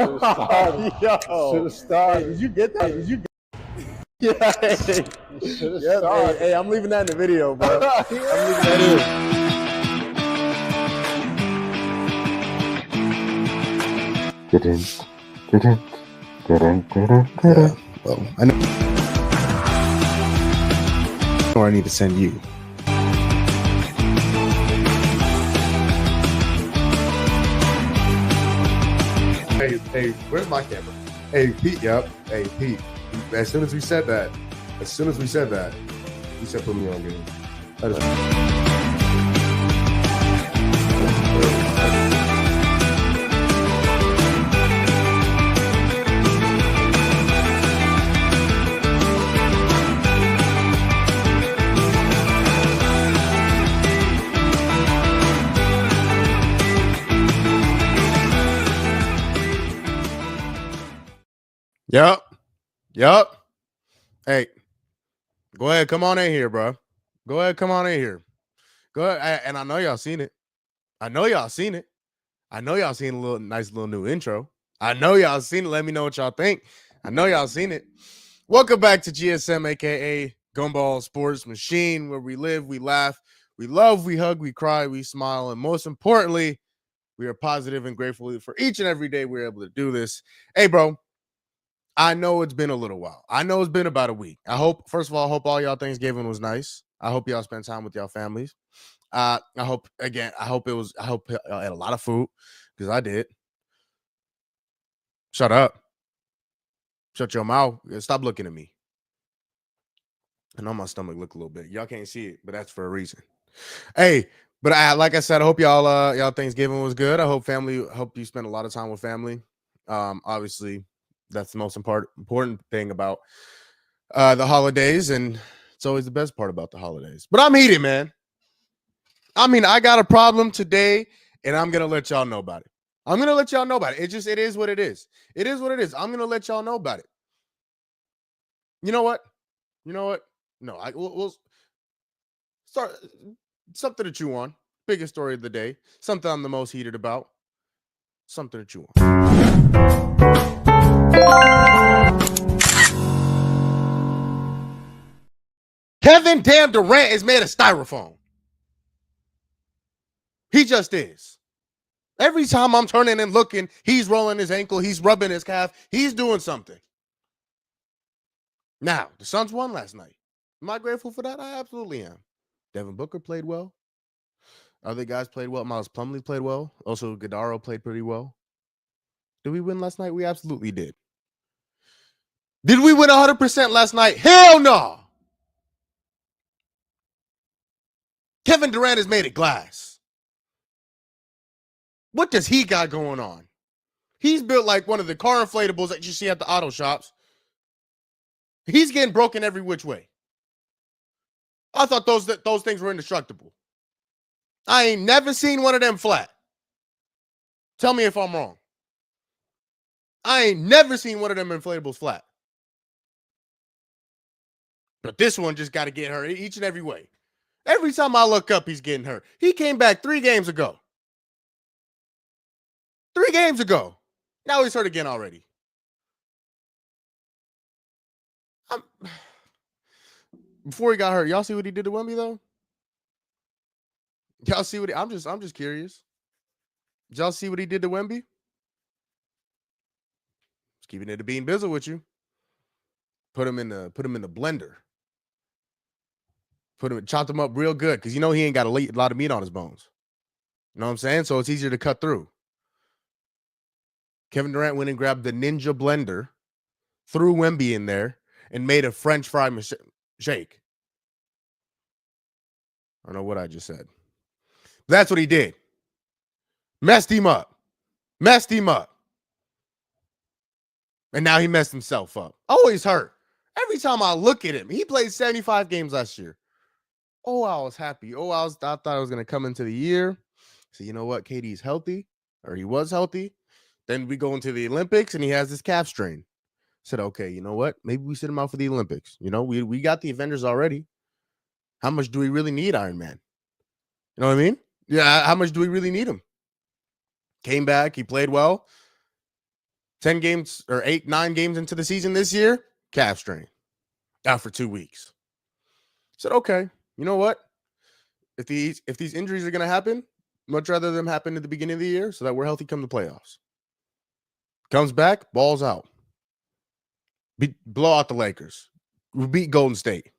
Should have started. Did you get that? Did you get Yeah, hey, I'm leaving that in the video, bro. I'm leaving that in. Well, I know I need to send you. Hey, where's my camera? Hey, Pete, yep. Hey, Pete. As soon as we said that, he said put me on game. Yep. Hey, go ahead. Come on in here, bro. Go ahead. Come on in here. Go ahead. And I know y'all seen it. I know y'all seen a nice little new intro. I know y'all seen it. Let me know what y'all think. I know y'all seen it. Welcome back to GSM, a.k.a. Gumball Sports Machine, where we live, we laugh, we love, we hug, we cry, we smile, and most importantly, we are positive and grateful for each and every day we're able to do this. Hey, bro. I know it's been a little while. I know it's been about a week. First of all, I hope all y'all Thanksgiving was nice. I hope y'all spent time with y'all families. I hope y'all had a lot of food, because I did. Shut up. Shut your mouth. Stop looking at me. I know my stomach look a little bit. Y'all can't see it, but that's for a reason. Hey, but like I said, I hope y'all Thanksgiving was good. I hope you spent a lot of time with family. Obviously, that's the most important thing about the holidays, and it's always the best part about the holidays. But I'm heated, man. I mean, I got a problem today, and I'm gonna let y'all know about it. It is what it is. It is what it is. I'm gonna let y'all know about it. You know what? No, we'll start something to chew on. Biggest story of the day. Something I'm the most heated about. Something to chew on. Kevin damn Durant is made of styrofoam. He just is. Every time I'm turning and looking, he's rolling his ankle, he's rubbing his calf, he's doing something. Now, the Suns won last night. Am I grateful for that? I absolutely am. Devin Booker played well. Other guys played well. Miles Plumlee played well. Also, Godaro played pretty well. Did we win last night? We absolutely did. Did we win 100% last night? Hell no. Kevin Durant is made of glass. What does he got going on? He's built like one of the car inflatables that you see at the auto shops. He's getting broken every which way. I thought those things were indestructible. I ain't never seen one of them flat. Tell me if I'm wrong. I ain't never seen one of them inflatables flat. But this one just got to get hurt each and every way. Every time I look up, he's getting hurt. He came back 3 games ago. 3 games ago. Now he's hurt again already. Before he got hurt, y'all see what he did to Wemby, though? Y'all see what I'm just curious. Did y'all see what he did to Wemby? Just keeping it a bean bizzle with you. Put him in the blender. Chopped him up real good, because he ain't got a lot of meat on his bones. You know what I'm saying? So it's easier to cut through. Kevin Durant went and grabbed the Ninja blender, threw Wemby in there, and made a French fry shake. I don't know what I just said. That's what he did. Messed him up. And now he messed himself up. Always hurt. Every time I look at him, he played 75 games last year. Oh, I was happy. I thought I was going to come into the year. So you know what? KD's healthy, or he was healthy. Then we go into the Olympics, and he has this calf strain. Said, okay, you know what? Maybe we sit him out for the Olympics. We got the Avengers already. How much do we really need Iron Man? You know what I mean? Yeah, how much do we really need him? Came back. He played well. 10 games or 8, 9 games into the season this year, calf strain, out for 2 weeks. Said, okay, you know what? If these injuries are going to happen, much rather them happen at the beginning of the year so that we're healthy come the playoffs. Comes back, balls out. Blow out the Lakers. We beat Golden State.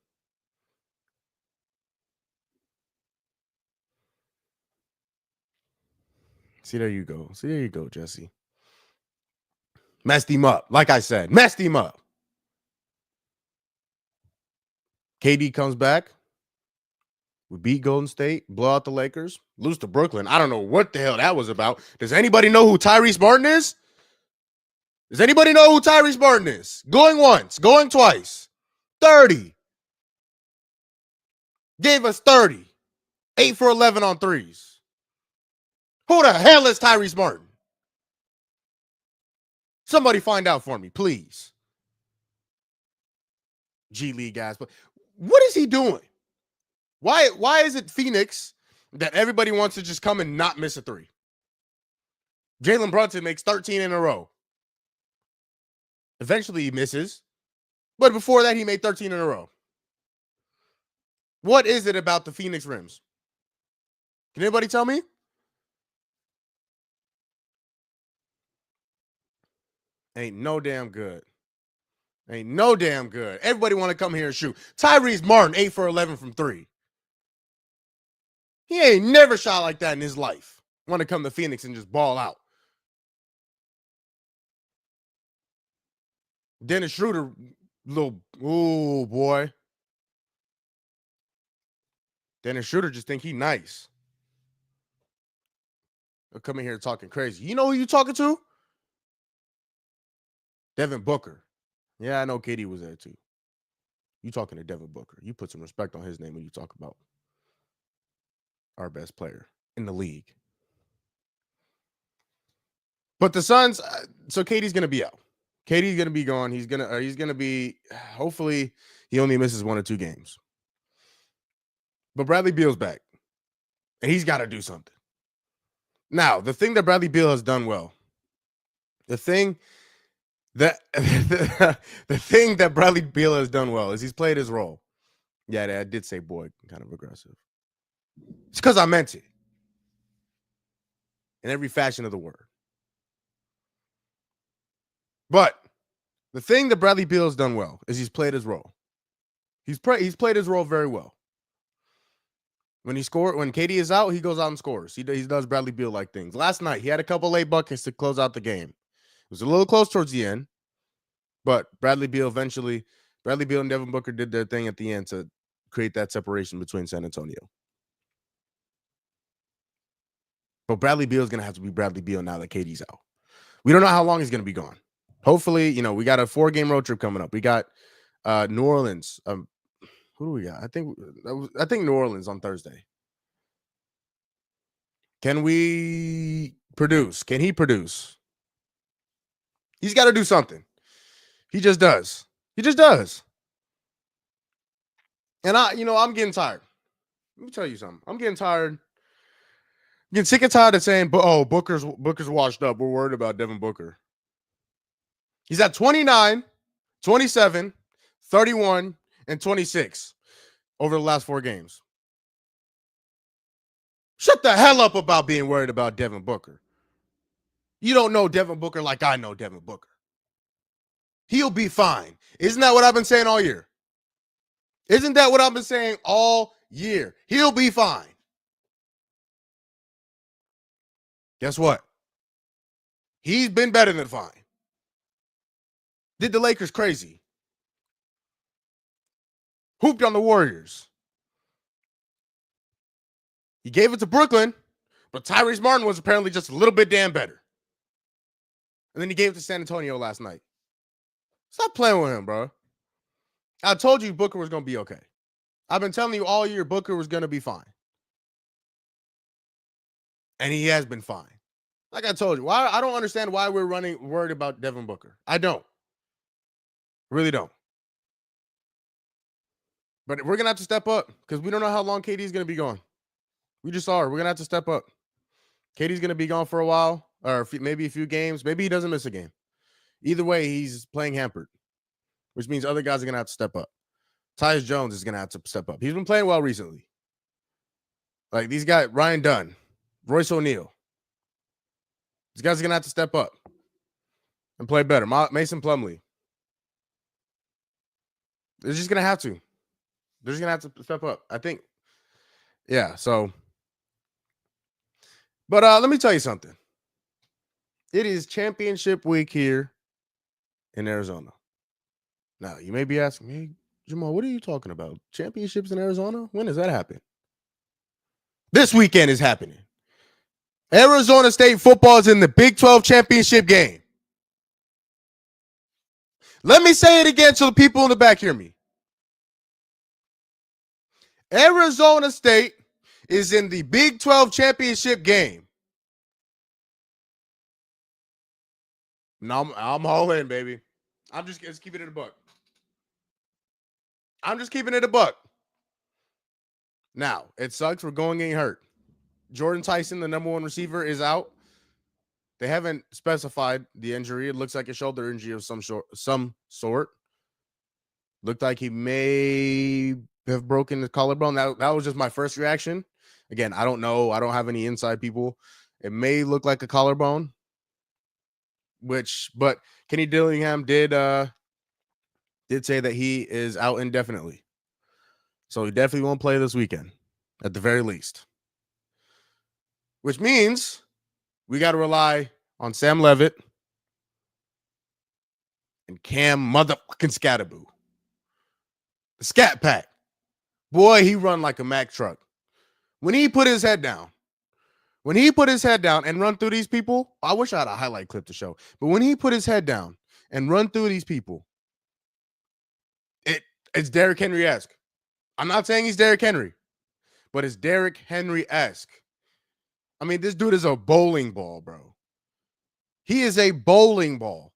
See, there you go. See, there you go, Jesse. Messed him up. Like I said, messed him up. KD comes back. We beat Golden State, blow out the Lakers, lose to Brooklyn. I don't know what the hell that was about. Does anybody know who Tyrese Martin is? Does anybody know who Tyrese Martin is? Going once, going twice. 30. Gave us 30. 8 for 11 on threes. Who the hell is Tyrese Martin? Somebody find out for me, please. G League guys. But what is he doing? Why is it Phoenix that everybody wants to just come and not miss a three? Jalen Brunson makes 13 in a row. Eventually he misses. But before that, he made 13 in a row. What is it about the Phoenix Rims? Can anybody tell me? Ain't no damn good. Ain't no damn good. Everybody want to come here and shoot. Tyrese Martin, 8 for 11 from 3. He ain't never shot like that in his life. Want to come to Phoenix and just ball out. Dennis Schroeder, oh boy. Dennis Schroeder just think he nice. They're coming here talking crazy. You know who you talking to? Devin Booker. Yeah, I know KD was there too. You talking to Devin Booker. You put some respect on his name when you talk about our best player in the league. But the Suns, so KD's going to be out. KD's going to be gone. He's going to be, hopefully he only misses 1 or 2 games. But Bradley Beal's back. And he's got to do something. Now, the thing that Bradley Beal has done well, the thing that Bradley Beal has done well is he's played his role. Yeah, I did say boy, kind of aggressive. It's because I meant it. In every fashion of the word. But the thing that Bradley Beal has done well is he's played his role. He's played his role very well. When KD is out, he goes out and scores. He does Bradley Beal-like things. Last night, he had a couple late buckets to close out the game. It was a little close towards the end, but Bradley Beal and Devin Booker did their thing at the end to create that separation between San Antonio. But Bradley Beal is going to have to be Bradley Beal now that KD's out. We don't know how long he's going to be gone. Hopefully, we got a 4-game road trip coming up. We got New Orleans. Who do we got? I think New Orleans on Thursday. Can we produce? Can he produce? He's got to do something. He just does. He just does. And I'm getting tired. Let me tell you something. I'm getting tired. I'm getting sick and tired of saying, Booker's washed up. We're worried about Devin Booker. He's at 29, 27, 31, and 26 over the last 4 games. Shut the hell up about being worried about Devin Booker. You don't know Devin Booker like I know Devin Booker. He'll be fine. Isn't that what I've been saying all year? Isn't that what I've been saying all year? He'll be fine. Guess what? He's been better than fine. Did the Lakers crazy. Hooped on the Warriors. He gave it to Brooklyn, but Tyrese Martin was apparently just a little bit damn better. And then he gave it to San Antonio last night. Stop playing with him, bro. I told you Booker was going to be okay. I've been telling you all year Booker was going to be fine. And he has been fine. Like I told you, I don't understand why we're worried about Devin Booker. I don't. Really don't. But we're going to have to step up because we don't know how long KD is going to be gone. We just are. We're going to have to step up. KD's going to be gone for a while or maybe a few games. Maybe he doesn't miss a game. Either way, he's playing hampered, which means other guys are going to have to step up. Tyus Jones is going to have to step up. He's been playing well recently. Like these guys, Ryan Dunn, Royce O'Neal. These guys are going to have to step up and play better. Mason Plumlee. They're just going to have to. They're just going to have to step up. I think. Yeah, so. But let me tell you something. It is championship week here in Arizona. Now, you may be asking me, Jamal, what are you talking about? Championships in Arizona? When does that happen? This weekend is happening. Arizona State football is in the Big 12 championship game. Let me say it again so the people in the back hear me. Arizona State is in the Big 12 championship game. No, I'm all in, baby. I'm just keeping it a buck. I'm just keeping it a buck. Now, it sucks. We're going getting hurt. Jordan Tyson, the number one receiver, is out. They haven't specified the injury. It looks like a shoulder injury of some sort. Looked like he may have broken the collarbone. That was just my first reaction. Again, I don't know. I don't have any inside people. It may look like a collarbone. But Kenny Dillingham did say that he is out indefinitely. So he definitely won't play this weekend, at the very least. Which means we got to rely on Sam Levitt and Cam motherfucking Scatterboo. The Scat Pack. Boy, he run like a Mack truck. When he put his head down and run through these people, I wish I had a highlight clip to show. But when he put his head down and run through these people, it's Derrick Henry-esque. I'm not saying he's Derrick Henry, but it's Derrick Henry-esque. I mean, this dude is a bowling ball, bro. He is a bowling ball.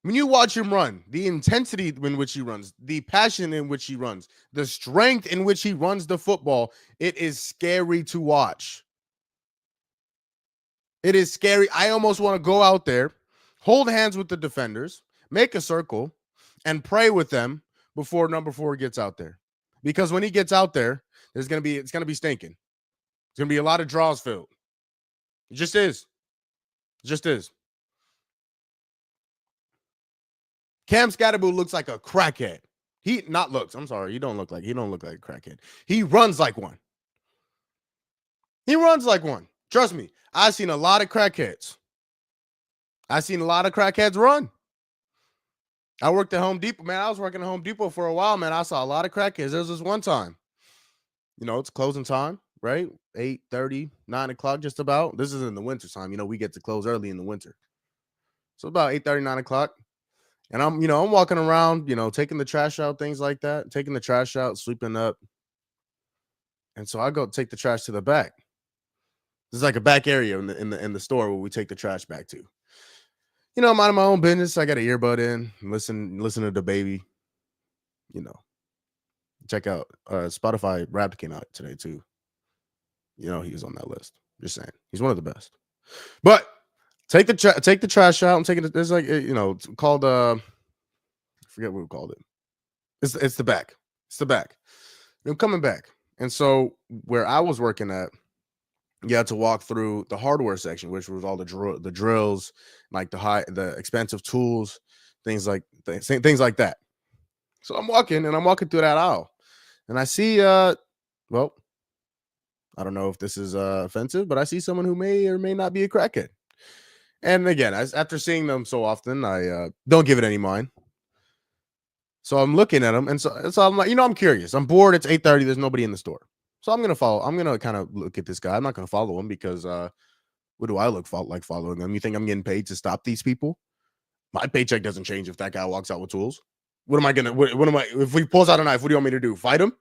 When you watch him run, the intensity in which he runs, the passion in which he runs, the strength in which he runs the football, it is scary to watch. It is scary. I almost want to go out there, hold hands with the defenders, make a circle, and pray with them before number 4 gets out there. Because when he gets out there, it's going to be stinking. It's going to be a lot of draws filled. It just is. It just is. Cam Scatterboo looks like a crackhead. He don't look like a crackhead. He runs like one. Trust me. I've seen a lot of crackheads. Run. I worked at Home Depot, man. I was working at Home Depot for a while, man. I saw a lot of crackheads. There was this one time. It's closing time, right? 8:30, 9 o'clock, just about. This is in the winter time. We get to close early in the winter. So about 8:30, 9 o'clock. And I'm walking around, taking the trash out, things like that, taking the trash out, sweeping up. And so I go take the trash to the back. There's like a back area in the store where we take the trash back to. I'm minding my own business. I got an earbud in, listen to the baby. Check out Spotify Wrapped came out today too. He was on that list. Just saying, he's one of the best. But take the trash out. I'm taking it. There's it's called I forget what we called it. It's the back. It's the back. I'm coming back, and so where I was working at, you had to walk through the hardware section, which was all the drills, like the expensive tools, things like that. So I'm walking through that aisle, and I see well, I don't know if this is offensive, but I see someone who may or may not be a crackhead. And again, after seeing them so often, I don't give it any mind. So I'm looking at them, and so I'm like, I'm curious. I'm bored. It's 8:30. There's nobody in the store. So I'm gonna kind of look at this guy. I'm not gonna follow him because what do I look like following them? You think I'm getting paid to stop these people? My paycheck doesn't change if that guy walks out with tools. What am I gonna? What am I? If he pulls out a knife, what do you want me to do? Fight him?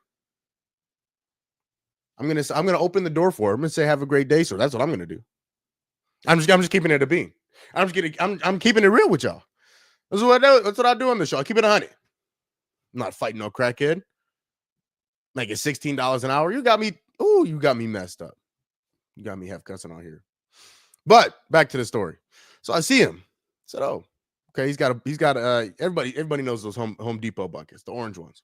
I'm gonna open the door for him and say, "Have a great day, sir." That's what I'm gonna do. I'm just keeping it a bean. I'm keeping it real with y'all. That's what I do on the show. I keep it 100. I'm not fighting no crackhead. Make it $16 an hour. You got me messed up. You got me half cussing on here. But back to the story. So I see him. said, "Oh, okay." He's got everybody knows those Home Depot buckets, the orange ones.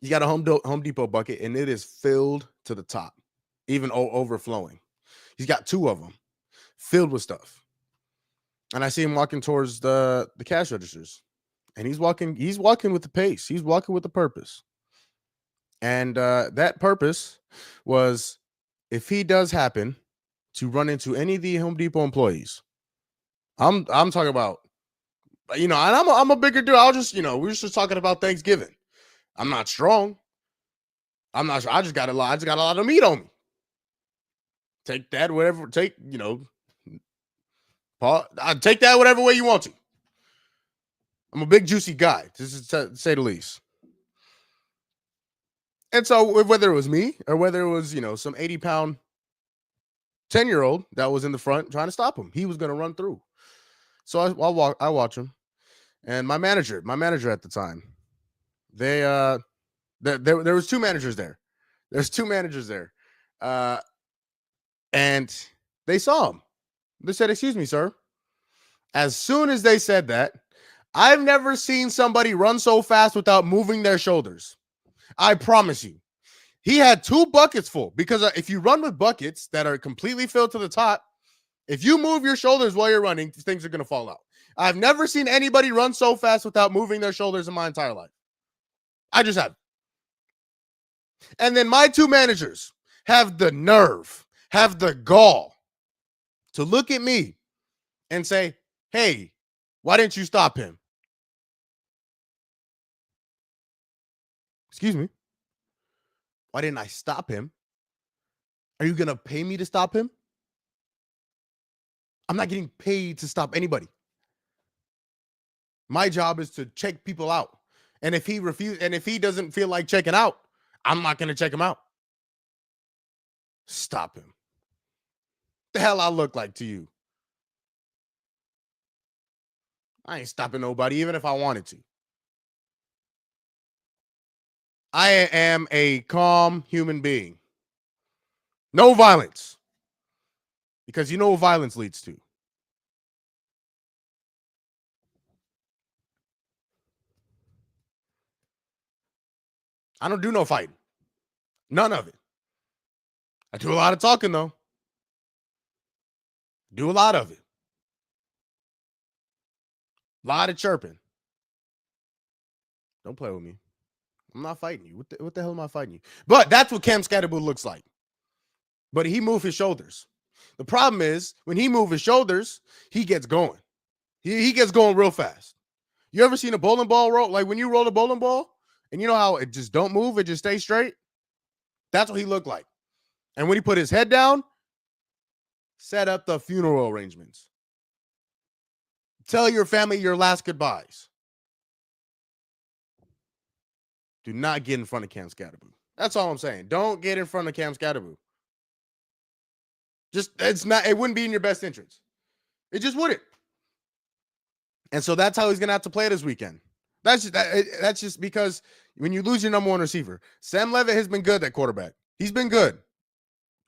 He's got a Home Depot bucket, and it is filled to the top, even overflowing. He's got 2 of them filled with stuff. And I see him walking towards the cash registers. And he's walking with the pace. He's walking with the purpose. And that purpose was, if he does happen to run into any of the Home Depot employees, I'm talking about, and I'm a bigger dude. I'll just, we were just talking about Thanksgiving. I'm not strong. I'm not sure. I just got a lot of meat on me. Take that, whatever. Take that whatever way you want to. I'm a big juicy guy, to say the least. And so whether it was me or whether it was, some 80-pound 10-year-old that was in the front trying to stop him, he was going to run through. So I watch him, and my manager at the time, there was 2 managers there. There's 2 managers there. And they saw him. They said, "Excuse me, sir." As soon as they said that, I've never seen somebody run so fast without moving their shoulders. I promise you. He had 2 buckets full, because if you run with buckets that are completely filled to the top, if you move your shoulders while you're running, things are going to fall out. I've never seen anybody run so fast without moving their shoulders in my entire life. I just have. And then my 2 managers have the nerve, have the gall to look at me and say, "Hey, why didn't you stop him?" Excuse me. Why didn't I stop him? Are you going to pay me to stop him? I'm not getting paid to stop anybody. My job is to check people out. And if he doesn't feel like checking out, I'm not going to check him out. Stop him. The hell I look like to you? I ain't stopping nobody, even if I wanted to. I am a calm human being. No violence. Because you know what violence leads to. I don't do no fighting. None of it. I do a lot of talking, though. Do a lot of it. A lot of chirping. Don't play with me. I'm not fighting you. What the hell am I fighting you? But that's what Cam Scatterboot looks like. But he moved his shoulders. The problem is, when he moves his shoulders, he gets going. He gets going real fast. You ever seen a bowling ball roll? Like when you roll a bowling ball, and you know how it just don't move, it just stays straight? That's what he looked like. And when he put his head down, set up the funeral arrangements. Tell your family your last goodbyes. Do not get in front of Cam Scatterboot. That's all I'm saying. Don't get in front of Cam Scatterboot. It wouldn't be in your best interest. It just wouldn't. And so that's how he's going to have to play this weekend. That's just because when you lose your number 1 receiver, Sam Levitt has been good at quarterback. He's been good.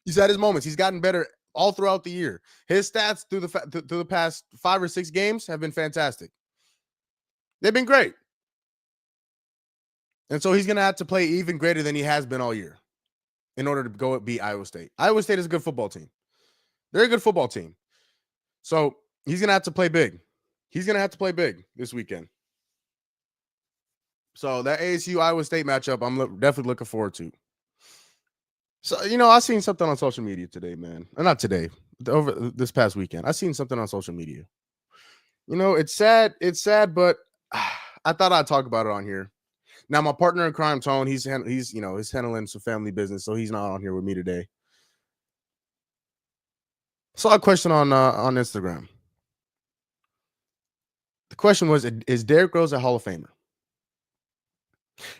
He's had his moments. He's gotten better all throughout the year. His stats through the past 5 or 6 games have been fantastic. They've been great. And so he's going to have to play even greater than he has been all year in order to go beat Iowa State. Iowa State is a good football team. They're a good football team. So he's going to have to play big. He's going to have to play big this weekend. So that ASU-Iowa State matchup, I'm definitely looking forward to. So, I seen something on social media today, man. Not today. Over this past weekend. I seen something on social media. It's sad. It's sad, but I thought I'd talk about it on here. Now, my partner in crime, Tone, he's handling some family business, so he's not on here with me today. Saw a question on Instagram. The question was, is Derrick Rose a Hall of Famer?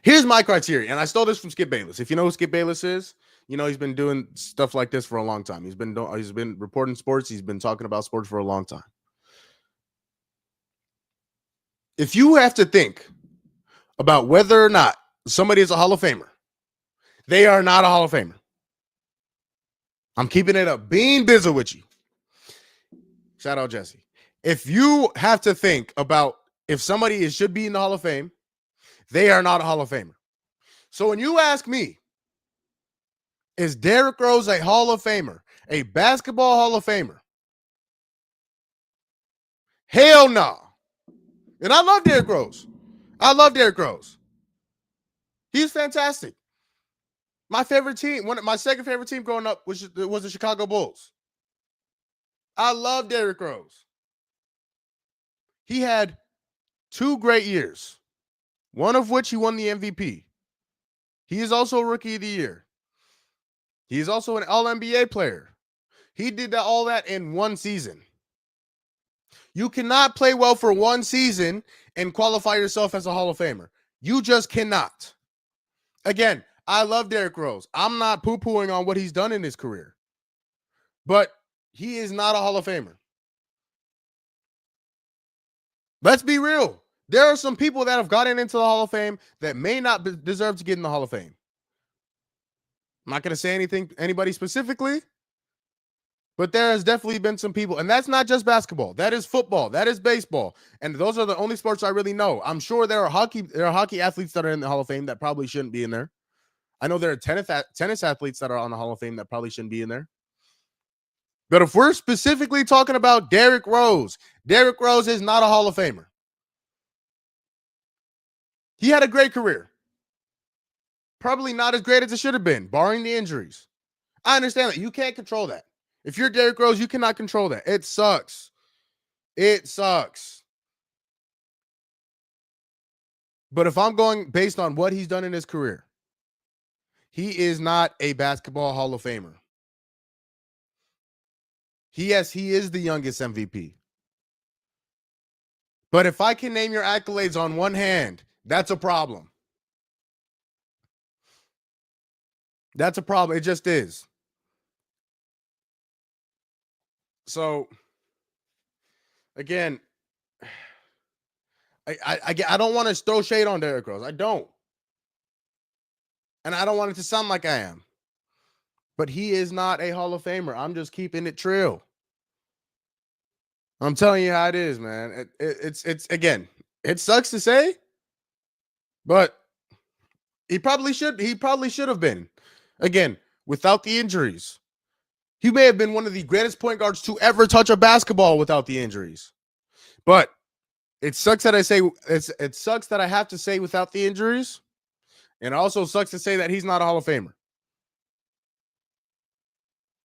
Here's my criteria, and I stole this from Skip Bayless. If you know who Skip Bayless is, he's been doing stuff like this for a long time. He's been reporting sports. He's been talking about sports for a long time. If you have to think about whether or not somebody is a Hall of Famer, they are not a Hall of Famer. I'm keeping it up. Being busy with you. Shout out Jesse. If you have to think about if somebody should be in the Hall of Fame, they are not a Hall of Famer. So when you ask me, is Derrick Rose a Hall of Famer, a basketball Hall of Famer? Hell no. And I love Derrick Rose. I love Derrick Rose. He's fantastic. My favorite team, my second favorite team growing up was the Chicago Bulls. I love Derrick Rose. He had 2 great years, one of which he won the MVP. He is also a Rookie of the Year. He is also an All-NBA player. He did all that in one season. You cannot play well for one season and qualify yourself as a Hall of Famer. You just cannot. Again, I love Derrick Rose. I'm not poo-pooing on what he's done in his career. But he is not a Hall of Famer. Let's be real. There are some people that have gotten into the Hall of Fame that may not deserve to get in the Hall of Fame. I'm not going to say anybody specifically, but there has definitely been some people, and that's not just basketball. That is football. That is baseball. And those are the only sports I really know. I'm sure there are hockey athletes that are in the Hall of Fame that probably shouldn't be in there. I know there are tennis athletes that are on the Hall of Fame that probably shouldn't be in there. But if we're specifically talking about Derrick Rose is not a Hall of Famer. He had a great career. Probably not as great as it should have been, barring the injuries. I understand that. You can't control that. If you're Derrick Rose, you cannot control that. It sucks. It sucks. But if I'm going based on what he's done in his career, he is not a basketball Hall of Famer. Yes, he is the youngest MVP. But if I can name your accolades on one hand, that's a problem. That's a problem. It just is. So, again, I don't want to throw shade on Derrick Rose. I don't. And I don't want it to sound like I am. But he is not a Hall of Famer. I'm just keeping it trill. I'm telling you how it is, man. It's again, it sucks to say, but he probably should have been. Again, without the injuries. He may have been one of the greatest point guards to ever touch a basketball without the injuries. But it sucks that it sucks that I have to say without the injuries. And it also sucks to say that he's not a Hall of Famer.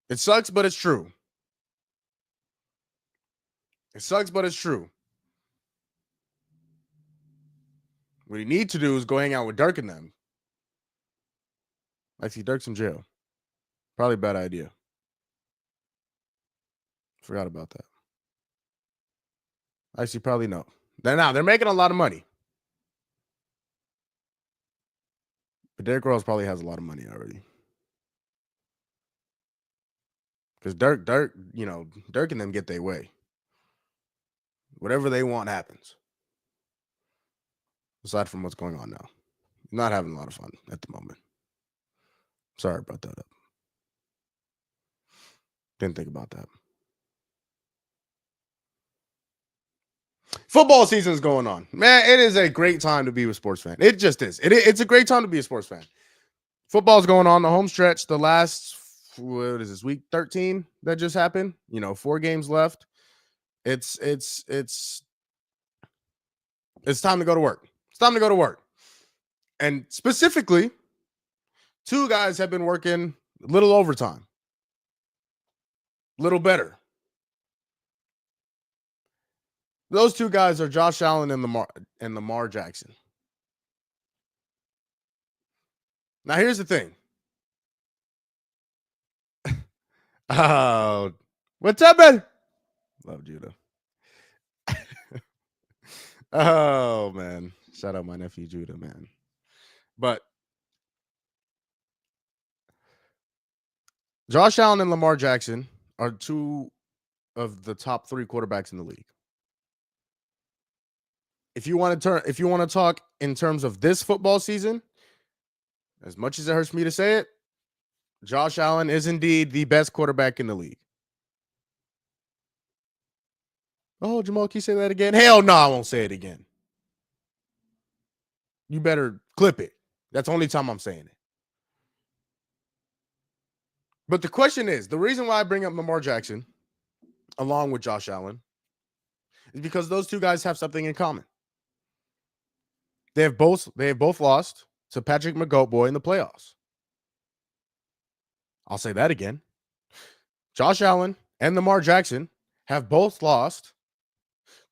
It sucks, but it's true. It sucks, but it's true. What he needs to do is go hang out with Dirk and them. I see Dirk's in jail. Probably a bad idea. Forgot about that. Actually, probably no. They're making a lot of money. But Derrick Rose probably has a lot of money already. Because Dirk, Dirk and them get their way. Whatever they want happens. Aside from what's going on now. Not having a lot of fun at the moment. Sorry about that. Didn't think about that. Football season is going on. Man, it is a great time to be a sports fan. It just is. It's a great time to be a sports fan. Football's going on. The home stretch, the last, what is this, week 13 that just happened? 4 games left. It's time to go to work. It's time to go to work. And specifically, 2 guys have been working a little overtime. A little better. Those 2 guys are Josh Allen and Lamar Jackson. Now, here's the thing. Oh, what's up, man? Love Judah. Oh, man. Shout out my nephew, Judah, man. But Josh Allen and Lamar Jackson are 2 of the top 3 quarterbacks in the league. If you want to talk in terms of this football season, as much as it hurts me to say it, Josh Allen is indeed the best quarterback in the league. Oh, Jamal, can you say that again? Hell no, I won't say it again. You better clip it. That's the only time I'm saying it. But the question is, the reason why I bring up Lamar Jackson along with Josh Allen is because those two guys have something in common. They have both lost to Patrick McGoatboy in the playoffs. I'll say that again. Josh Allen and Lamar Jackson have both lost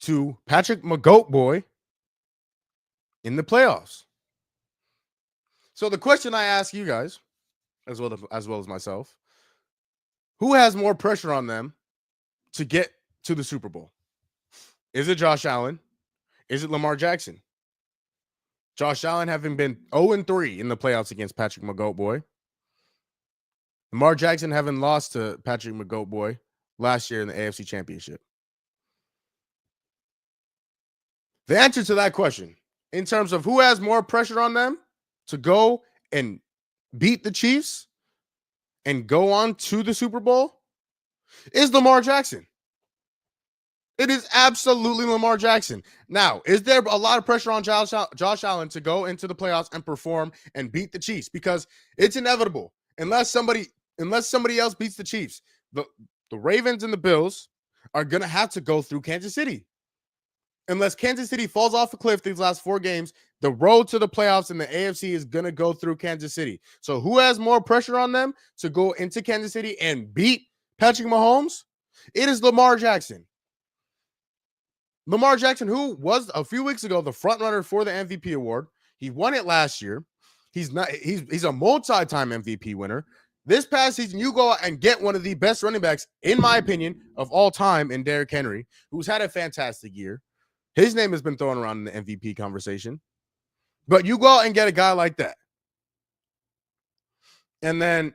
to Patrick McGoatboy in the playoffs. So the question I ask you guys, as well as myself, who has more pressure on them to get to the Super Bowl? Is it Josh Allen? Is it Lamar Jackson? Josh Allen having been 0-3 in the playoffs against Patrick McGoatboy. Lamar Jackson having lost to Patrick McGoatboy last year in the AFC Championship. The answer to that question, in terms of who has more pressure on them to go and beat the Chiefs and go on to the Super Bowl, is Lamar Jackson. It is absolutely Lamar Jackson. Now, is there a lot of pressure on Josh Allen to go into the playoffs and perform and beat the Chiefs? Because it's inevitable. Unless somebody else beats the Chiefs, the Ravens and the Bills are going to have to go through Kansas City. Unless Kansas City falls off a cliff these last 4 games, the road to the playoffs in the AFC is going to go through Kansas City. So who has more pressure on them to go into Kansas City and beat Patrick Mahomes? It is Lamar Jackson. Lamar Jackson, who was a few weeks ago the front runner for the MVP award. He won it last year. He's a multi-time MVP winner. This past season, you go out and get one of the best running backs, in my opinion, of all time in Derrick Henry, who's had a fantastic year. His name has been thrown around in the MVP conversation. But you go out and get a guy like that. And then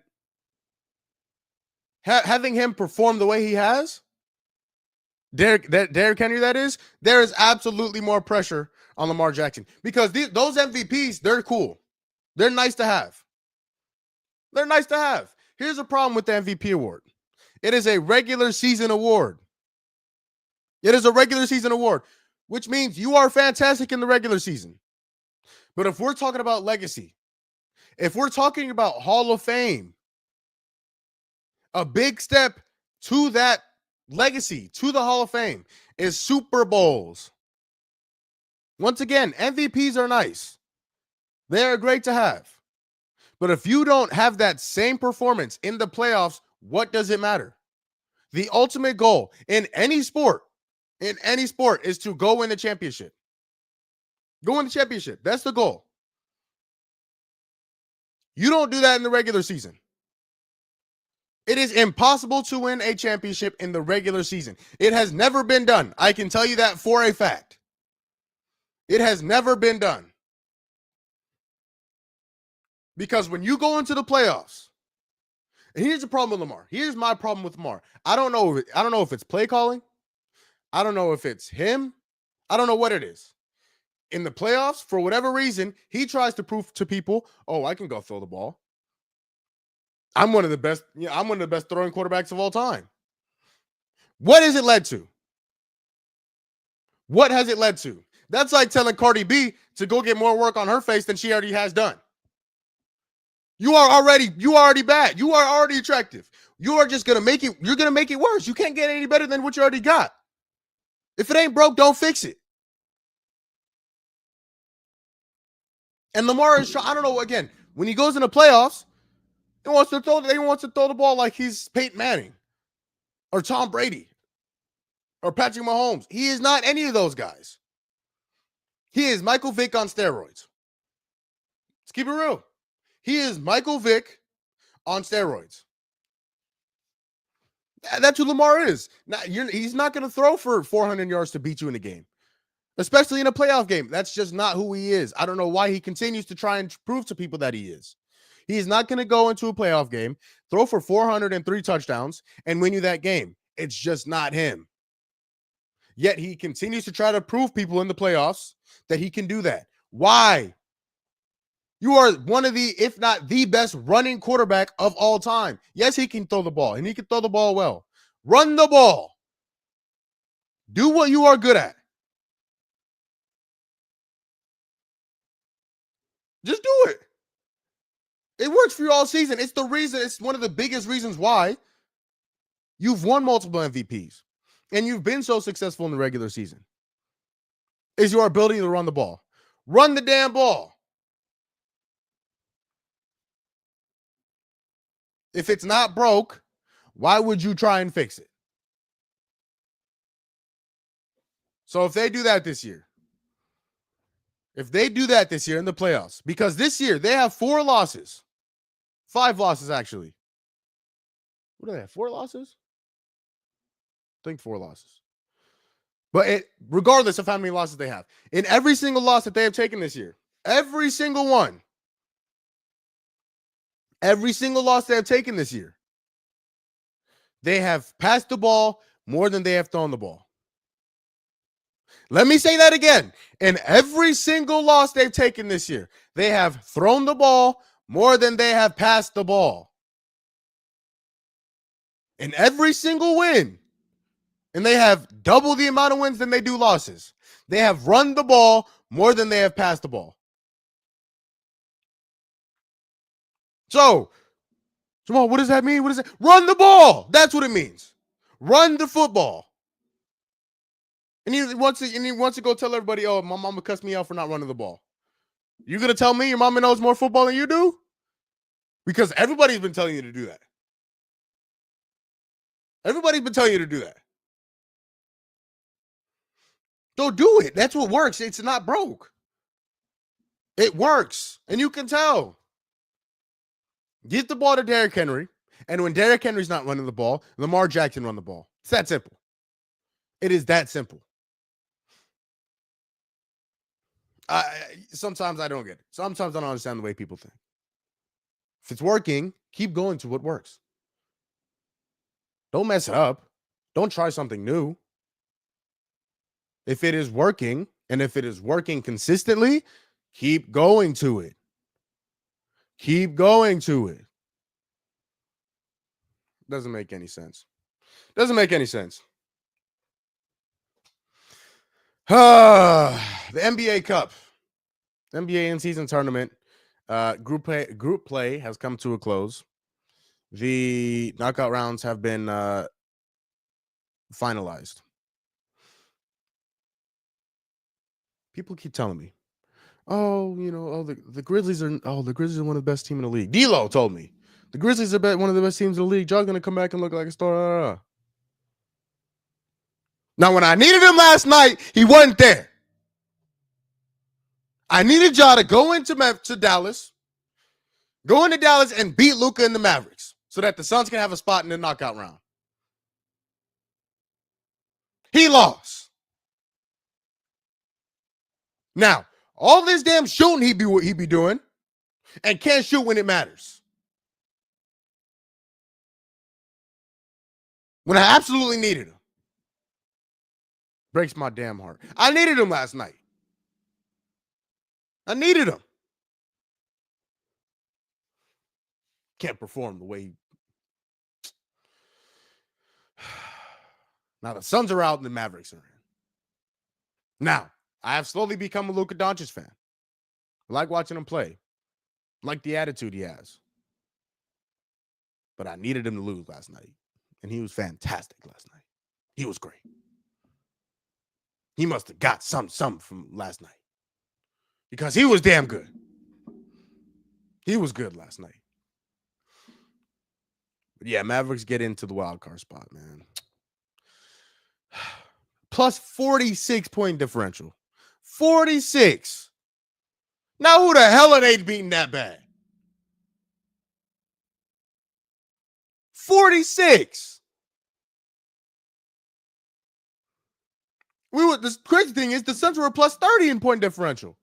having him perform the way he has, Derrick Henry, that is, there is absolutely more pressure on Lamar Jackson. Because those MVPs, they're cool. They're nice to have. They're nice to have. Here's a problem with the MVP award. It is a regular season award. It is a regular season award, which means you are fantastic in the regular season. But if we're talking about legacy, if we're talking about Hall of Fame, a big step to that legacy, to the Hall of Fame, is Super Bowls. Once again, MVPs are nice. They are great to have. But if you don't have that same performance in the playoffs, what does it matter? The ultimate goal in any sport, is to go win the championship. Go win the championship. That's the goal. You don't do that in the regular season. It is impossible to win a championship in the regular season. It has never been done. I can tell you that for a fact. It has never been done. Because when you go into the playoffs, and here's the problem with Lamar. Here's my problem with Lamar. I don't know if it's play calling. I don't know if it's him. I don't know what it is. In the playoffs, for whatever reason, he tries to prove to people, oh, I can go throw the ball. I'm one of the best throwing quarterbacks of all time. What has it led to? What has it led to? That's like telling Cardi B to go get more work on her face than she already has done. You are already bad. You are already attractive. You are just going to make it worse. You can't get any better than what you already got. If it ain't broke, don't fix it. And Lamar is, I don't know, again, when he goes in the playoffs, he wants to throw the ball like he's Peyton Manning or Tom Brady or Patrick Mahomes. He is not any of those guys. He is Michael Vick on steroids. Let's keep it real. He is Michael Vick on steroids. That's who Lamar is. Now, he's not going to throw for 400 yards to beat you in a game, especially in a playoff game. That's just not who he is. I don't know why he continues to try and prove to people that he is. He is not going to go into a playoff game, throw for 403 touchdowns, and win you that game. It's just not him. Yet he continues to try to prove people in the playoffs that he can do that. Why? You are one of the, if not the best running quarterback of all time. Yes, he can throw the ball, and he can throw the ball well. Run the ball. Do what you are good at. Just do it. It works for you all season. It's the reason, it's one of the biggest reasons why you've won multiple MVPs and you've been so successful in the regular season is your ability to run the ball. Run the damn ball. If it's not broke, why would you try and fix it? So if they do that this year, in the playoffs, because this year they have 4 losses, 5 losses actually. What do they have? 4 losses? I think 4 losses. But regardless of how many losses they have, in every single loss that they have taken this year, every single one, every single loss they have taken this year, they have passed the ball more than they have thrown the ball. Let me say that again. In every single loss they've taken this year, they have thrown the ball more than they have passed the ball. In every single win, and they have double the amount of wins than they do losses, they have run the ball more than they have passed the ball. So, Jamal, what does that mean? What does it? Run the ball. That's what it means. Run the football. And he wants to go tell everybody, oh, my mama cussed me out for not running the ball. You gonna tell me your mama knows more football than you do? Because everybody's been telling you to do that. Everybody's been telling you to do that. So do it. That's what works. It's not broke. It works. And you can tell. Get the ball to Derrick Henry. And when Derrick Henry's not running the ball, Lamar Jackson run the ball. It's that simple. It is that simple. Sometimes I don't get it. Sometimes I don't understand the way people think. If it's working, keep going to what works. Don't mess it up. Don't try something new. If it is working, and if it is working consistently, keep going to it. Keep going to it. Doesn't make any sense. Doesn't make any sense. The NBA Cup. NBA in-season tournament. Group play has come to a close. The knockout rounds have been finalized. People keep telling me, oh, the Grizzlies are one of the best teams in the league. D-Lo told me the Grizzlies are one of the best teams in the league. Jaw's gonna come back and look like a star. Now, when I needed him last night, he wasn't there. I needed Ja to go into Dallas, and beat Luka and the Mavericks so that the Suns can have a spot in the knockout round. He lost. Now, all this damn shooting he be doing and can't shoot when it matters. When I absolutely needed him. Breaks my damn heart. I needed him last night. I needed him. Can't perform the way he... Now the Suns are out and the Mavericks are in. Now, I have slowly become a Luka Doncic fan. I like watching him play. I like the attitude he has. But I needed him to lose last night. And he was fantastic last night. He was great. He must have got something from last night. Because he was damn good. He was good last night. But yeah, Mavericks get into the wild card spot, man. Plus 46-point differential. 46. Now who the hell are they beating that bad? 46. The crazy thing is the Suns were plus 30 in point differential.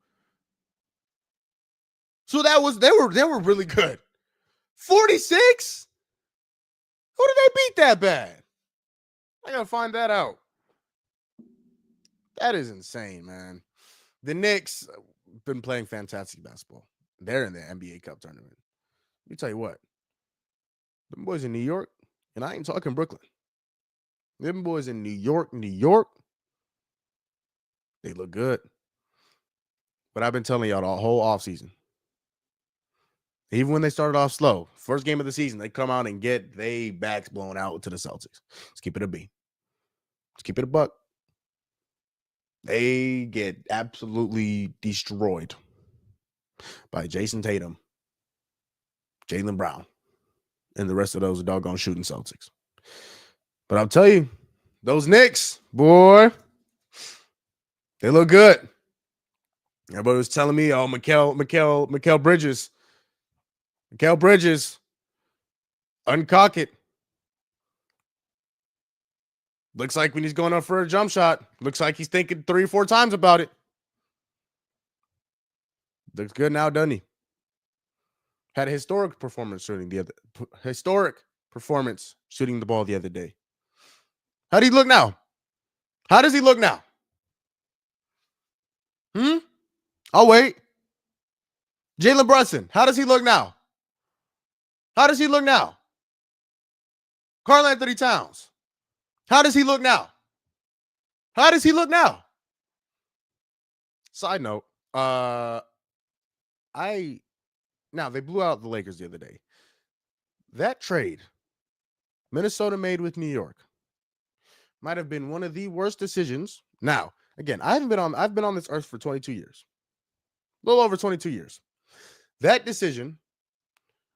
So they were really good. 46? Who did they beat that bad? I gotta find that out. That is insane, man. The Knicks been playing fantastic basketball. They're in the NBA Cup tournament. Let me tell you what. Them boys in New York, and I ain't talking Brooklyn. Them boys in New York, They look good. But I've been telling y'all the whole offseason. Even when they started off slow, first game of the season, they come out and get they backs blown out to the Celtics. Let's keep it a B. Let's keep it a buck. They get absolutely destroyed by Jason Tatum, Jaylen Brown, and the rest of those doggone shooting Celtics. But I'll tell you, those Knicks, boy, they look good. Everybody was telling me, oh, Mikal Bridges, uncock it. Looks like when he's going up for a jump shot, looks like he's thinking 3 or 4 times about it. Looks good now, doesn't he? Had a historic performance shooting the ball the other day. How do he look now? How does he look now? I'll wait. Jalen Brunson, how does he look now? How does he look now? Karl Anthony Towns, how does he look now? How does he look now? Side note, they blew out the Lakers the other day. That trade Minnesota made with New York might have been one of the worst decisions. Now, again, I've been on this earth for 22 years. A little over 22 years. That decision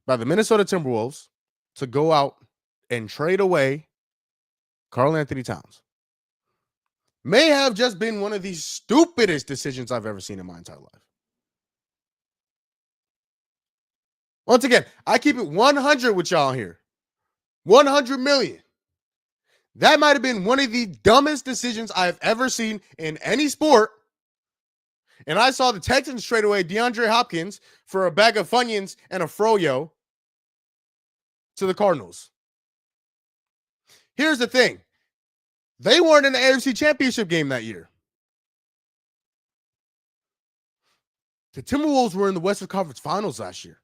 by the Minnesota Timberwolves to go out and trade away Karl Anthony Towns may have just been one of the stupidest decisions I've ever seen in my entire life. Once again, I keep it 100 with y'all here. 100 million. That might have been one of the dumbest decisions I've ever seen in any sport. And I saw the Texans trade away DeAndre Hopkins for a bag of Funyuns and a Froyo to the Cardinals. Here's the thing. They weren't in the AFC Championship game that year. The Timberwolves were in the Western Conference Finals last year.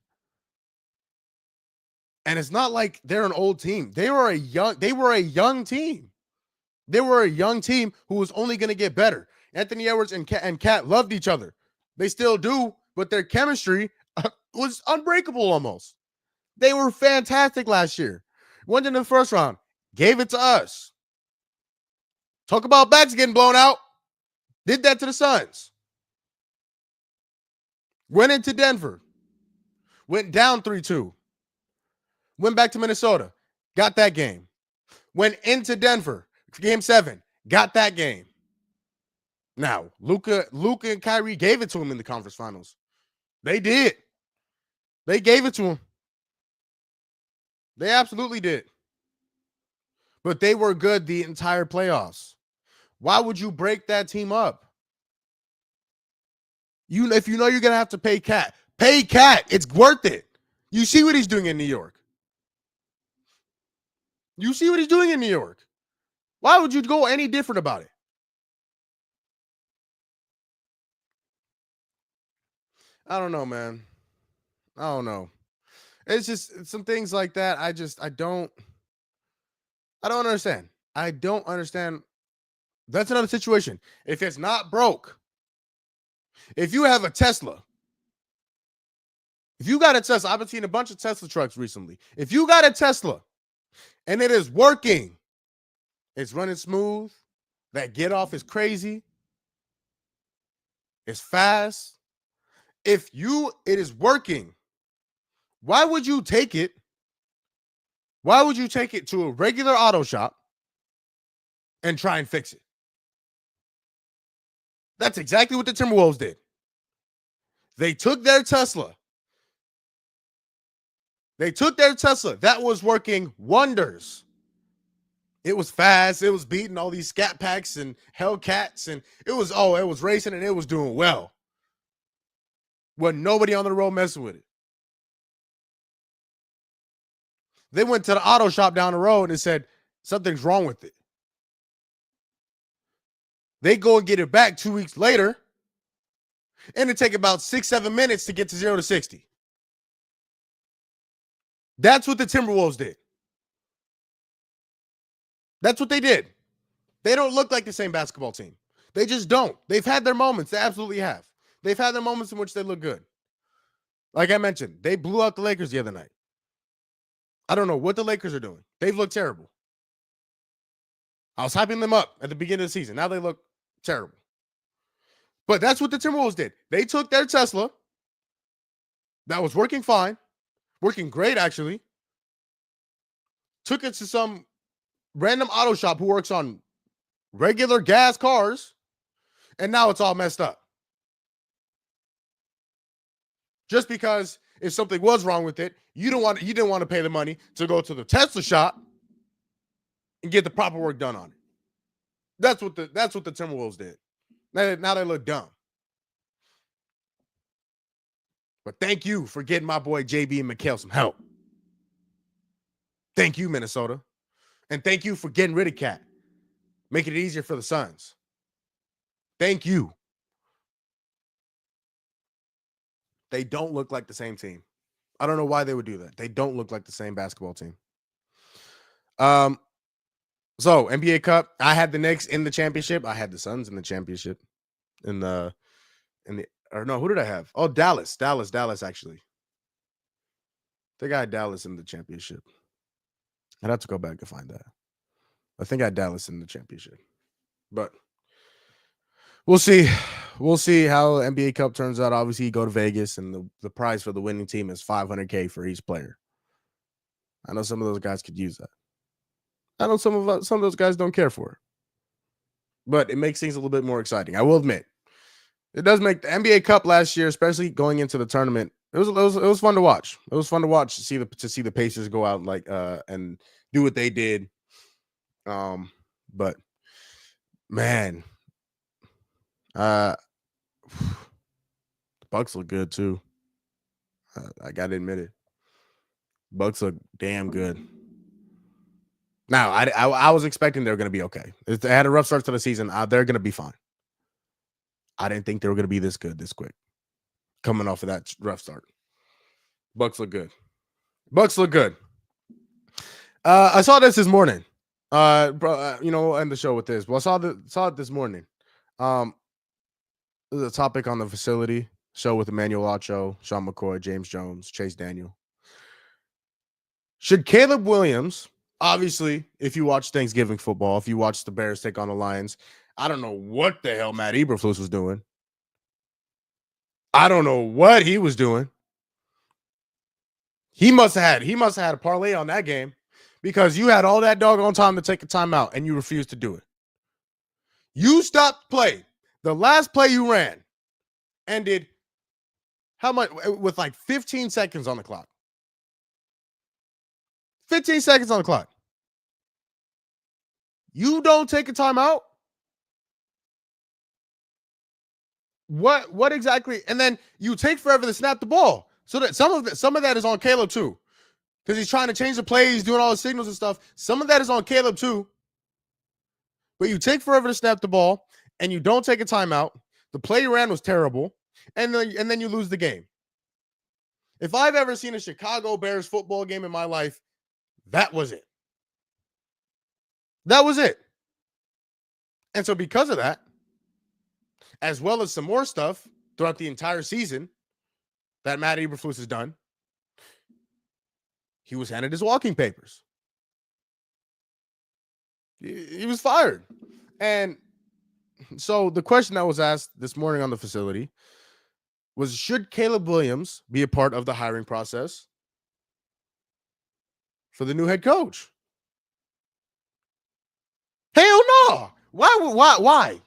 And it's not like they're an old team. They were a young team. They were a young team who was only going to get better. Anthony Edwards and Cat loved each other. They still do, but their chemistry was unbreakable almost. They were fantastic last year. Went in the first round. Gave it to us. Talk about backs getting blown out. Did that to the Suns. Went into Denver. Went down 3-2. Went back to Minnesota. Got that game. Went into Denver. Game 7. Got that game. Now, Luka and Kyrie gave it to him in the conference finals. They did. They gave it to him. They absolutely did. But they were good the entire playoffs. Why would you break that team up? If you know you're going to have to pay Cat. Pay Cat. It's worth it. You see what he's doing in New York. You see what he's doing in New York. Why would you go any different about it? I don't know, man. I don't know. It's just some things like that. I don't understand. I don't understand. That's another situation. If it's not broke, if you have a Tesla, if you got a Tesla, I've been seeing a bunch of Tesla trucks recently. If you got a Tesla and it is working, it's running smooth, that get off is crazy, it's fast. If it is working, why would you take it? Why would you take it to a regular auto shop and try and fix it? That's exactly what the Timberwolves did. They took their Tesla. That was working wonders. It was fast. It was beating all these Scat Packs and Hellcats, and it was racing and it was doing well. Wasn't nobody on the road messing with it. They went to the auto shop down the road and said, something's wrong with it. They go and get it back 2 weeks later, and it take about 6-7 minutes to get to 0 to 60. That's what the Timberwolves did. That's what they did. They don't look like the same basketball team. They just don't. They've had their moments. They absolutely have. They've had their moments in which they look good. Like I mentioned, they blew out the Lakers the other night. I don't know what the Lakers are doing. They've looked terrible. I was hyping them up at the beginning of the season. Now they look terrible. But that's what the Timberwolves did. They took their Tesla that was working fine, working great actually, took it to some random auto shop who works on regular gas cars, and now it's all messed up. Just because if something was wrong with it, you didn't want to pay the money to go to the Tesla shop and get the proper work done on it. That's what the Timberwolves did. Now they look dumb. But thank you for getting my boy JB and Mikal some help. Thank you, Minnesota. And thank you for getting rid of Cat. Making it easier for the Suns. Thank you. They don't look like the same team. I don't know why they would do that. They don't look like the same basketball team. So NBA Cup, I had the Knicks in the championship. I had the Suns in the championship. Who did I have? Oh, Dallas actually. I think I had Dallas in the championship. I'd have to go back and find that. I think I had Dallas in the championship. But we'll see. We'll see how NBA Cup turns out. Obviously, you go to Vegas, and the prize for the winning team is $500K for each player. I know some of those guys could use that. I know some of those guys don't care for it. But it makes things a little bit more exciting. I will admit. It does make the NBA Cup last year, especially going into the tournament. It was fun to watch. It was fun to watch to see the Pacers go out and do what they did. But man, the Bucks look good too. I gotta admit it. Bucks look damn good. Now, I was expecting they were going to be okay. If they had a rough start to the season, they're going to be fine. I didn't think they were going to be this good, this quick, coming off of that rough start. Bucks look good. Bucks look good. I saw this morning. End the show with this. Well, I saw it this morning. There's a topic on the facility show with Emmanuel Acho, Sean McCoy, James Jones, Chase Daniel. Should Caleb Williams, obviously, if you watch Thanksgiving football, if you watch the Bears take on the Lions, I don't know what the hell Matt Eberflus was doing. I don't know what he was doing. He must have had a parlay on that game because you had all that doggone time to take a timeout and you refused to do it. You stopped play. The last play you ran ended how much with like 15 seconds on the clock. 15 seconds on the clock. You don't take a timeout? What exactly? And then you take forever to snap the ball. So that some of that is on Caleb too. Because he's trying to change the play, he's doing all the signals and stuff. Some of that is on Caleb too. But you take forever to snap the ball and you don't take a timeout. The play you ran was terrible. And then you lose the game. If I've ever seen a Chicago Bears football game in my life, that was it. That was it. And so because of that, as well as some more stuff throughout the entire season that Matt Eberflus has done, he was handed his walking papers. He was fired. And so the question that was asked this morning on the facility was, should Caleb Williams be a part of the hiring process for the new head coach? Hell no. Why?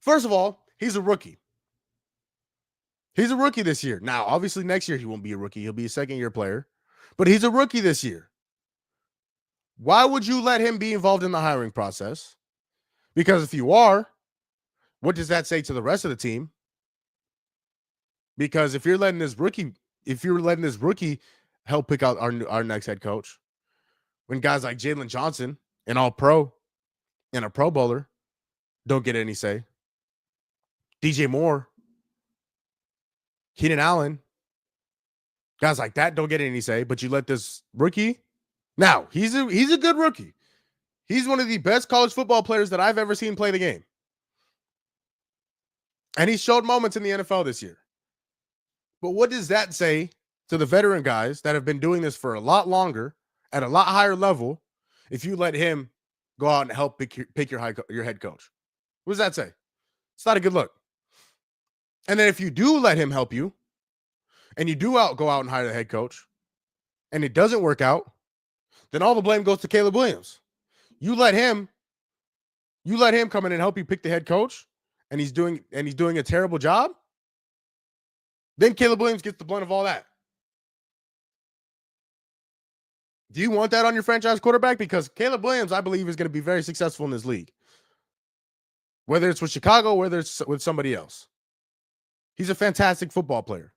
First of all, he's a rookie. He's a rookie this year. Now, obviously, next year he won't be a rookie. He'll be a second-year player. But he's a rookie this year. Why would you let him be involved in the hiring process? Because if you are, what does that say to the rest of the team? Because if you're letting this rookie help pick out our next head coach, when guys like Jalen Johnson, an all-pro and a Pro Bowler, don't get any say. DJ Moore, Keenan Allen, guys like that don't get any say, but you let this rookie. Now, he's a good rookie. He's one of the best college football players that I've ever seen play the game. And he showed moments in the NFL this year. But what does that say to the veteran guys that have been doing this for a lot longer at a lot higher level if you let him go out and help pick your head coach? What does that say? It's not a good look. And then if you do let him help you and you do go out and hire the head coach and it doesn't work out, then all the blame goes to Caleb Williams. You let him come in and help you pick the head coach and he's doing a terrible job, then Caleb Williams gets the brunt of all that. Do you want that on your franchise quarterback? Because Caleb Williams, I believe, is going to be very successful in this league. Whether it's with Chicago, whether it's with somebody else. He's a fantastic football player.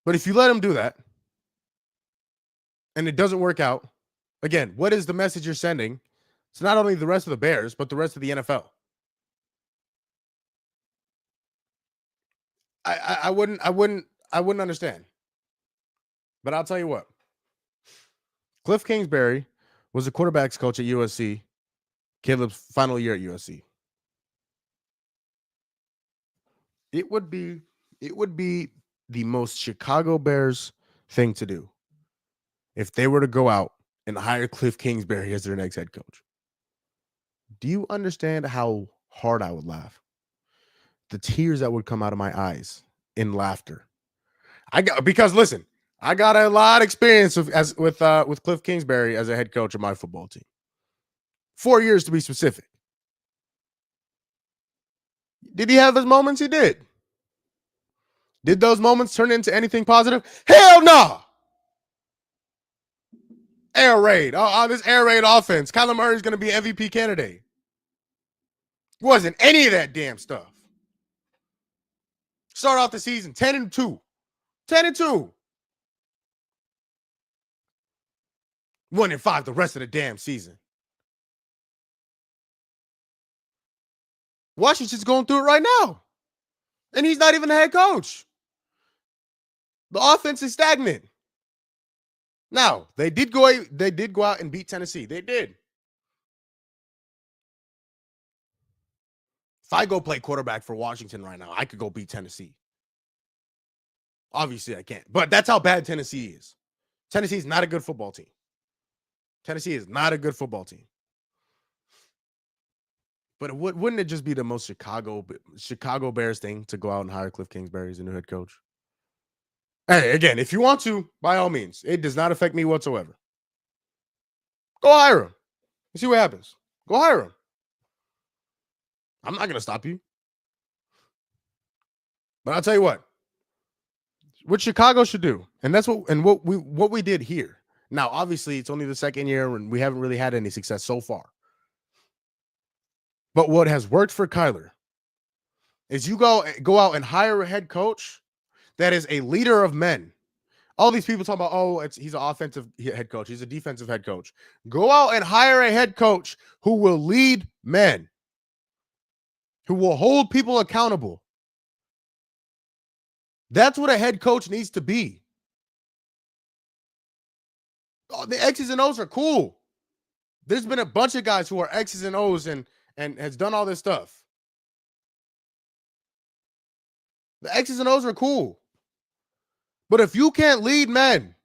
But if you let him do that and it doesn't work out, again, what is the message you're sending to not only the rest of the Bears, but the rest of the NFL? I wouldn't understand. But I'll tell you what. Cliff Kingsbury was the quarterback's coach at USC. Caleb's final year at USC. It would be the most Chicago Bears thing to do if they were to go out and hire Cliff Kingsbury as their next head coach. Do you understand how hard I would laugh? The tears that would come out of my eyes in laughter. Because listen, I got a lot of experience with Cliff Kingsbury as a head coach of my football team. 4 years to be specific. Did he have his moments? He did. Did those moments turn into anything positive? Hell no. Air raid. Oh, this air raid offense. Kyler Murray's going to be MVP candidate. Wasn't any of that damn stuff. Start off the season 10-2. 10-2. 1-5 the rest of the damn season. Washington's going through it right now. And he's not even the head coach. The offense is stagnant. Now, they did go out and beat Tennessee. They did. If I go play quarterback for Washington right now, I could go beat Tennessee. Obviously, I can't. But that's how bad Tennessee is. Tennessee is not a good football team. Tennessee is not a good football team. But wouldn't it just be the most Chicago Bears thing to go out and hire Cliff Kingsbury as a new head coach? Hey, again, if you want to, by all means, it does not affect me whatsoever. Go hire him. See what happens. Go hire him. I'm not going to stop you. But I'll tell you what Chicago should do, and that's what we did here. Now, obviously, it's only the second year, and we haven't really had any success so far. But what has worked for Kyler is you go out and hire a head coach that is a leader of men. All these people talk about, he's an offensive head coach. He's a defensive head coach. Go out and hire a head coach who will lead men, who will hold people accountable. That's what a head coach needs to be. Oh, the X's and O's are cool. There's been a bunch of guys who are X's and O's and has done all this stuff. The X's and O's are cool. But if you can't lead men,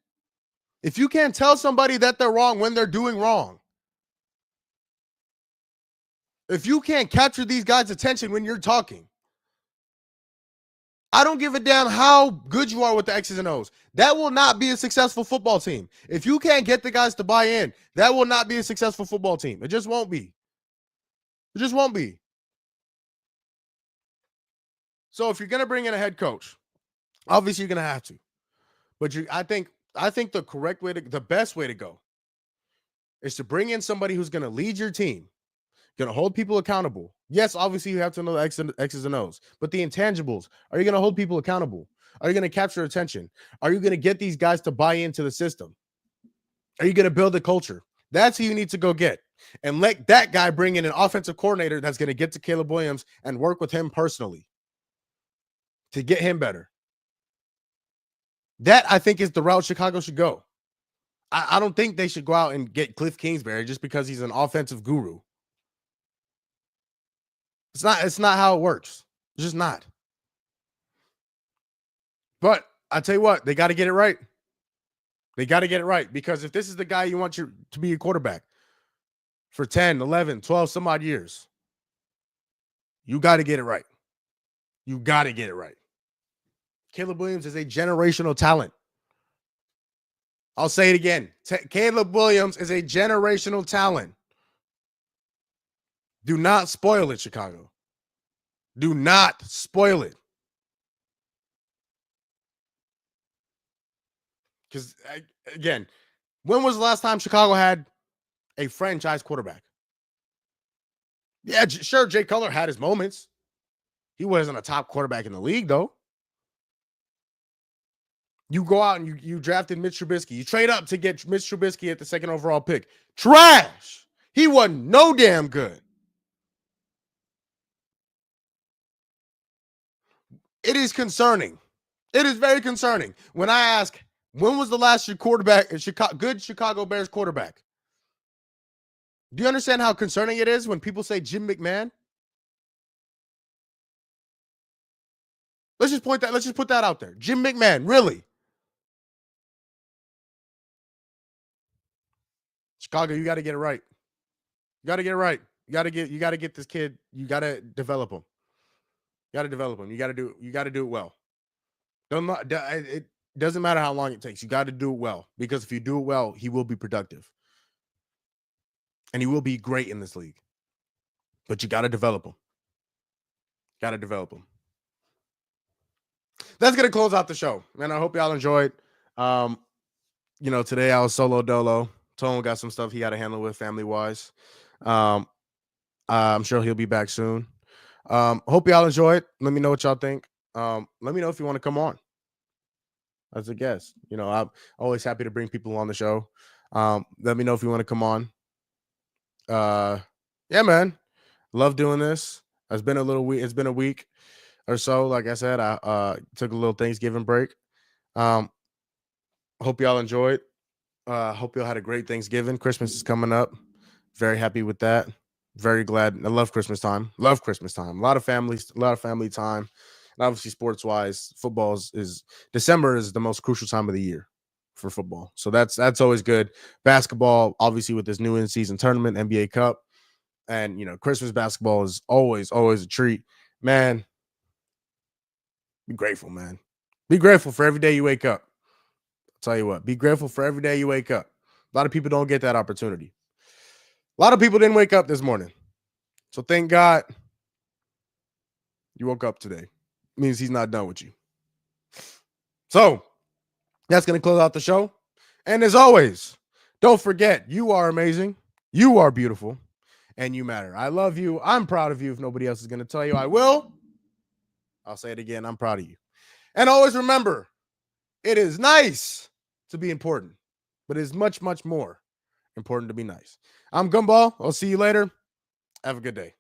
if you can't tell somebody that they're wrong when they're doing wrong, if you can't capture these guys' attention when you're talking, I don't give a damn how good you are with the X's and O's. That will not be a successful football team. If you can't get the guys to buy in, that will not be a successful football team. It just won't be. It just won't be. So if you're going to bring in a head coach, obviously you're going to have to. But I think the best way to go is to bring in somebody who's going to lead your team, going to hold people accountable. Yes, obviously you have to know the X's and O's, but the intangibles, are you going to hold people accountable? Are you going to capture attention? Are you going to get these guys to buy into the system? Are you going to build a culture? That's who you need to go get. And let that guy bring in an offensive coordinator that's going to get to Caleb Williams and work with him personally to get him better. That, I think, is the route Chicago should go. I don't think they should go out and get Cliff Kingsbury just because he's an offensive guru. It's not how it works. It's just not. But I tell you what, they got to get it right. They got to get it right, because if this is the guy you want to be your quarterback for 10, 11, 12 some odd years, you got to get it right. You got to get it right. Caleb Williams is a generational talent. I'll say it again. Caleb Williams is a generational talent. Do not spoil it, Chicago. Do not spoil it. Because, again, when was the last time Chicago had a franchise quarterback? Yeah, sure, Jay Cutler had his moments. He wasn't a top quarterback in the league, though. You go out and you drafted Mitch Trubisky. You trade up to get Mitch Trubisky at the second overall pick. Trash. He wasn't no damn good. It is concerning. It is very concerning. When I ask, when was the last good Chicago Bears quarterback? Do you understand how concerning it is when people say Jim McMahon? Let's just put that out there. Jim McMahon, really? Chicago, you got to get it right. You got to get it right. You got to get this kid. You got to develop him. You got to develop him. You got to do it well. It doesn't matter how long it takes. You got to do it well, because if you do it well, he will be productive. And he will be great in this league. But you got to develop him. Got to develop him. That's going to close out the show. Man, I hope y'all enjoyed. Today I was solo dolo. Tone got some stuff he got to handle with family-wise. I'm sure he'll be back soon. Hope y'all enjoyed. Let me know what y'all think. Let me know if you want to come on as a guest. I'm always happy to bring people on the show. Let me know if you want to come on. Yeah, man. Love doing this. It's been a week or so. Like I said, I took a little Thanksgiving break. Hope y'all enjoyed. Hope y'all had a great Thanksgiving. Christmas is coming up. Very happy with that. Very glad. I love Christmas time. A lot of family time. And obviously, sports wise, December is the most crucial time of the year for football. So that's always good. Basketball, obviously, with this new in-season tournament, NBA Cup, and Christmas basketball is always a treat. Man, be grateful, man. Be grateful for every day you wake up. I'll tell you what, be grateful for every day you wake up. A lot of people don't get that opportunity. A lot of people didn't wake up this morning. So thank God you woke up today. It means he's not done with you. So that's going to close out the show. And as always, don't forget, you are amazing. You are beautiful. And you matter. I love you. I'm proud of you. If nobody else is going to tell you, I will. I'll say it again. I'm proud of you. And always remember, it is nice to be important, but it is much, much more important to be nice. I'm Gumball. I'll see you later. Have a good day.